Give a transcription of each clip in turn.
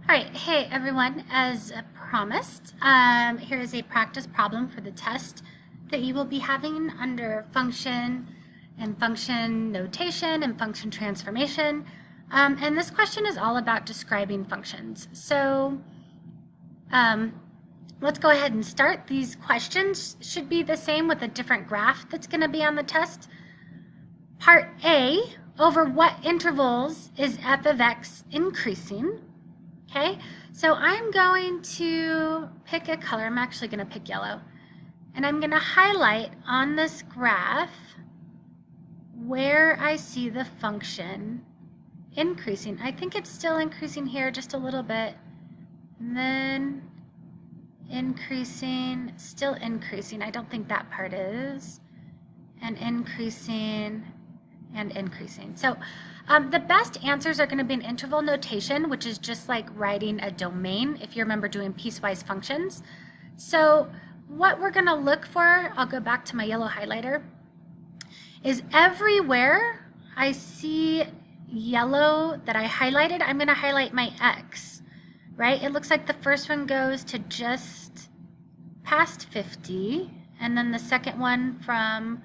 All right, hey everyone, as promised, here is a practice problem for the test that you will be having under function and function notation and function transformation. And this question is all about describing functions. So let's go ahead and start. These questions should be the same with a different graph that's going to be on the test. Part A, over what intervals is f of x increasing? Okay, so I'm going to pick a color. I'm actually going to pick yellow. And I'm going to highlight on this graph where I see the function increasing. I think it's still increasing here just a little bit. And then increasing, still increasing. I don't think that part is. And increasing and increasing. So the best answers are going to be in interval notation, which is just like writing a domain, if you remember doing piecewise functions. So what we're going to look for, I'll go back to my yellow highlighter, is everywhere I see yellow that I highlighted, I'm going to highlight my x, right? It looks like the first one goes to just past 50, and then the second one from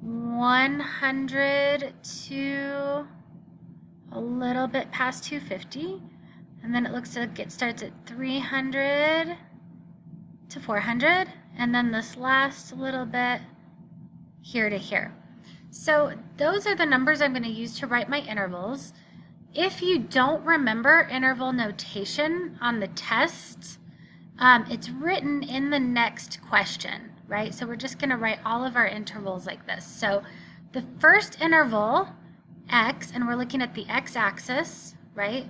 100 to a little bit past 250, and then it looks like it starts at 300 to 400, and then this last little bit here to here. So those are the numbers I'm going to use to write my intervals. If you don't remember interval notation on the test, it's written in the next question. Right? So we're just going to write all of our intervals like this. So the first interval, x, and we're looking at the x-axis, right?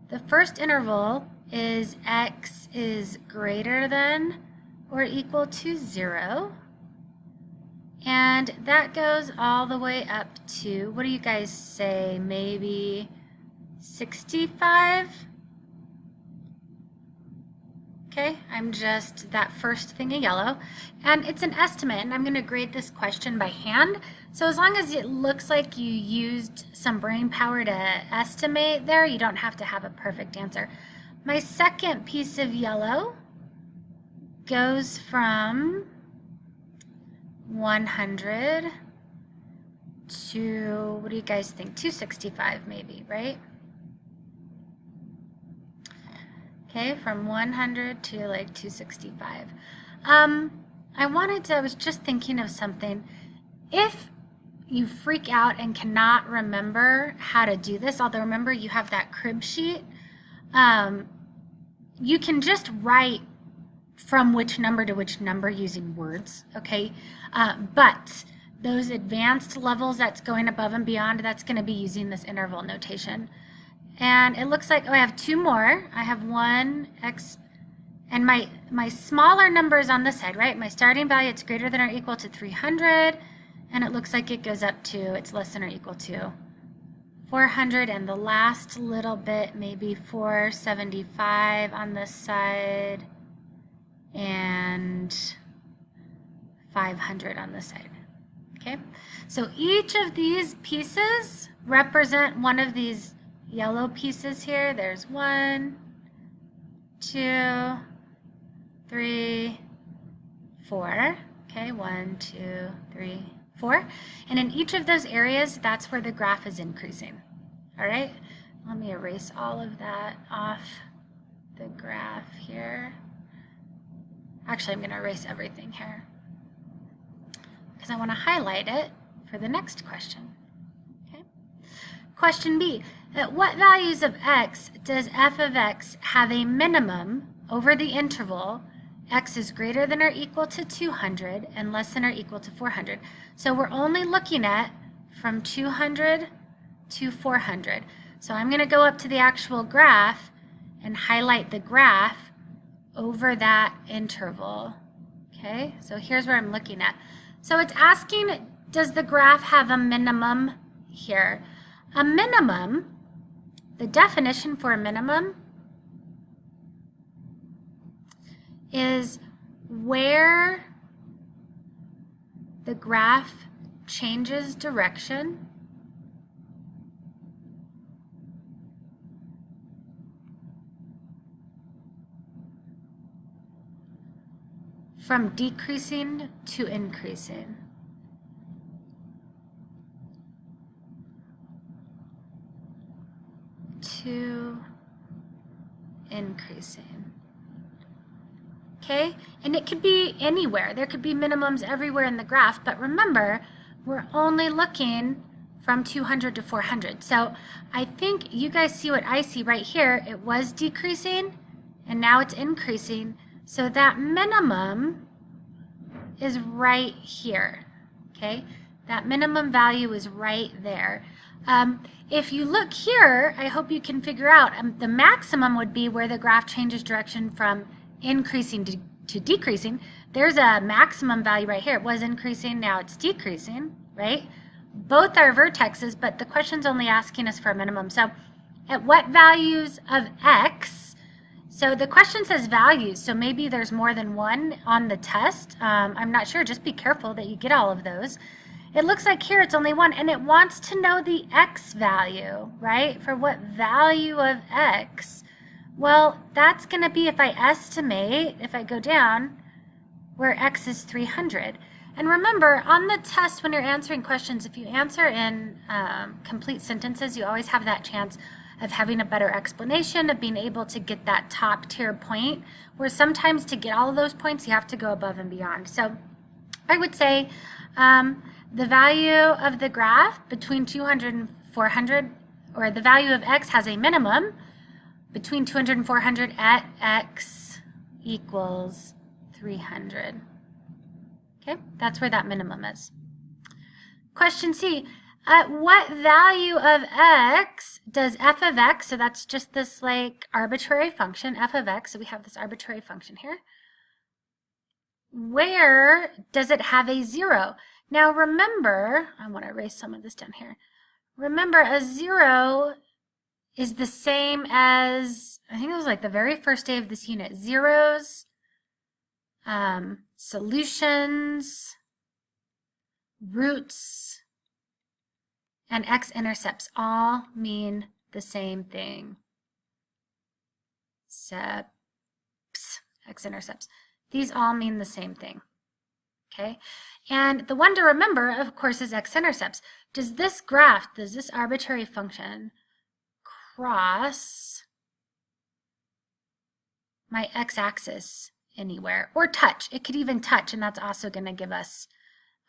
The first interval is x is greater than or equal to 0. And that goes all the way up to, what do you guys say, maybe 65? Okay, I'm just that first thing of yellow, and it's an estimate, and I'm going to grade this question by hand. So as long as it looks like you used some brain power to estimate there, you don't have to have a perfect answer. My second piece of yellow goes from 100 to, what do you guys think, 265 maybe, right? Okay, from 100 to like 265. I was just thinking of something. If you freak out and cannot remember how to do this, although remember you have that crib sheet, you can just write from which number to which number using words, okay? But those advanced levels that's going above and beyond, that's going to be using this interval notation. And it looks like, oh, I have two more. I have one x, and my smaller number is on this side, right? My starting value, it's greater than or equal to 300, and it looks like it goes up to, it's less than or equal to 400, and the last little bit, maybe 475 on this side, and 500 on this side, okay? So each of these pieces represent one of these yellow pieces here. There's 1, 2, 3, 4. Okay, 1, 2, 3, 4. And in each of those areas, that's where the graph is increasing. All right, let me erase all of that off the graph here. Actually, I'm going to erase everything here because I want to highlight it for the next question. Okay. Question B. At what values of x does f of x have a minimum over the interval x is greater than or equal to 200 and less than or equal to 400? So we're only looking at from 200 to 400. So I'm going to go up to the actual graph and highlight the graph over that interval. Okay, so here's where I'm looking at. So it's asking, does the graph have a minimum here? A minimum, the definition for a minimum is where the graph changes direction from decreasing to increasing. To increasing. Okay, and it could be anywhere. There could be minimums everywhere in the graph, but remember, we're only looking from 200 to 400. So I think you guys see what I see right here. It was decreasing, and now it's increasing. So that minimum is right here, okay? That minimum value is right there. If you look here, I hope you can figure out, the maximum would be where the graph changes direction from increasing to decreasing. There's a maximum value right here. It was increasing, now it's decreasing, right? Both are vertexes, but the question's only asking us for a minimum. So at what values of x? So the question says values, so maybe there's more than one on the test. I'm not sure, just be careful that you get all of those. It looks like here it's only one, and it wants to know the x value, right? For what value of x? Well, that's going to be if I estimate, if I go down, where x is 300. And remember, on the test when you're answering questions, if you answer in complete sentences, you always have that chance of having a better explanation, of being able to get that top tier point, where sometimes to get all of those points, you have to go above and beyond. So I would say the value of the graph between 200 and 400, or the value of x has a minimum between 200 and 400 at x equals 300. Okay, that's where that minimum is. Question C, at what value of x does f of x, so that's just this like arbitrary function, f of x, so we have this arbitrary function here, where does it have a 0? Now remember, I want to erase some of this down here. Remember, a 0 is the same as, I think it was like the very first day of this unit, zeros, solutions, roots, and x-intercepts all mean the same thing. Seps, x-intercepts. These all mean the same thing. Okay? And the one to remember, of course, is x-intercepts. Does this graph, does this arbitrary function cross my x-axis anywhere? Or touch. It could even touch, and that's also going to give us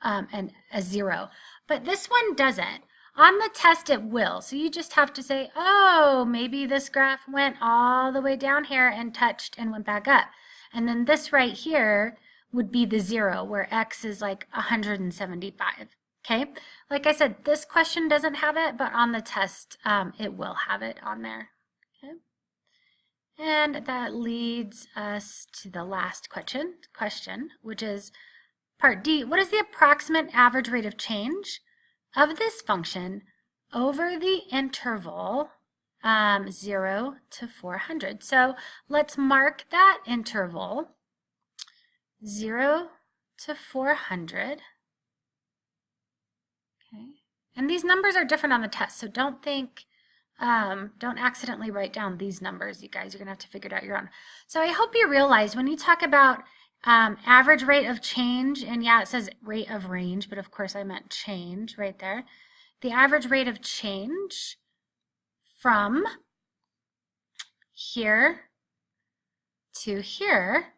a 0. But this one doesn't. On the test, it will. So you just have to say, oh, maybe this graph went all the way down here and touched and went back up. And then this right here would be the 0, where x is like 175. Okay? Like I said, this question doesn't have it, but on the test, it will have it on there. Okay? And that leads us to the last question, which is part D. What is the approximate average rate of change of this function over the interval 0 to 400? So let's mark that interval 0 to 400. Okay, and these numbers are different on the test, so don't think, don't accidentally write down these numbers, you guys. You're gonna have to figure it out your own. So I hope you realize when you talk about average rate of change, and yeah, it says rate of range, but of course I meant change right there. The average rate of change from here to here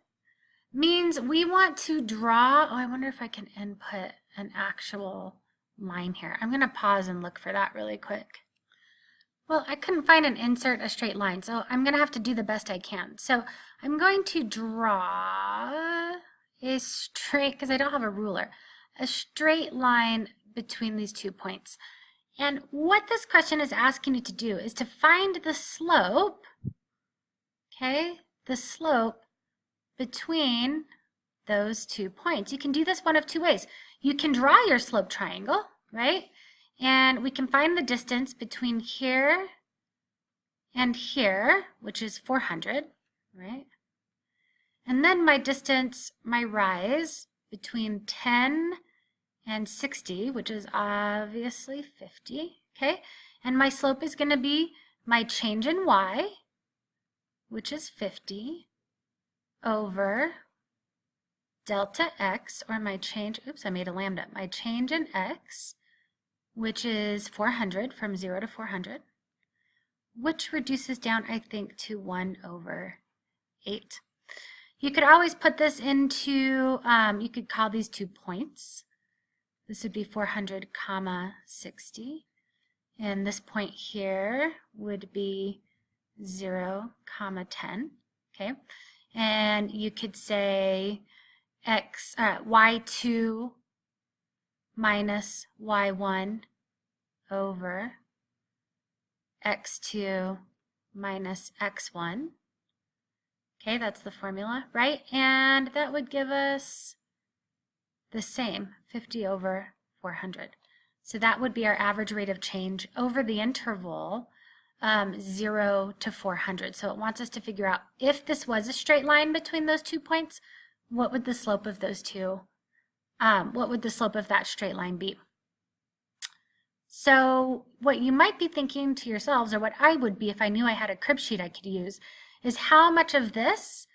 means we want to draw, oh, I wonder if I can input an actual line here. I'm going to pause and look for that really quick. Well, I couldn't find an insert a straight line, so I'm going to have to do the best I can. So I'm going to draw a straight, because I don't have a ruler, a straight line between these 2 points. And what this question is asking you to do is to find the slope, okay, the slope between those 2 points. You can do this one of 2 ways. You can draw your slope triangle, right? And we can find the distance between here and here, which is 400, right? And then my distance, my rise between 10 and 60, which is obviously 50, okay? And my slope is going to be my change in y, which is 50, over delta x, or my change, oops, I made a lambda, my change in x, which is 400, from 0 to 400, which reduces down, I think, to 1/8. You could always put this into, you could call these 2 points. This would be 400, 60. And this point here would be 0, 10. Okay. And you could say y2 minus y1 over x2 minus x1. Okay, that's the formula, right? And that would give us the same, 50/400. So that would be our average rate of change over the interval 0 to 400. So it wants us to figure out if this was a straight line between those 2 points, what would the slope of those two, what would the slope of that straight line be? So what you might be thinking to yourselves, or what I would be if I knew I had a crib sheet I could use, is how much of this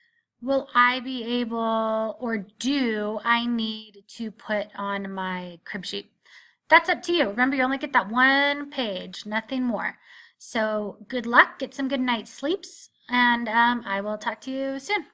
will I be able, or do I need to put on my crib sheet? That's up to you. Remember, you only get that one page, nothing more. So good luck, get some good night's sleeps, and I will talk to you soon.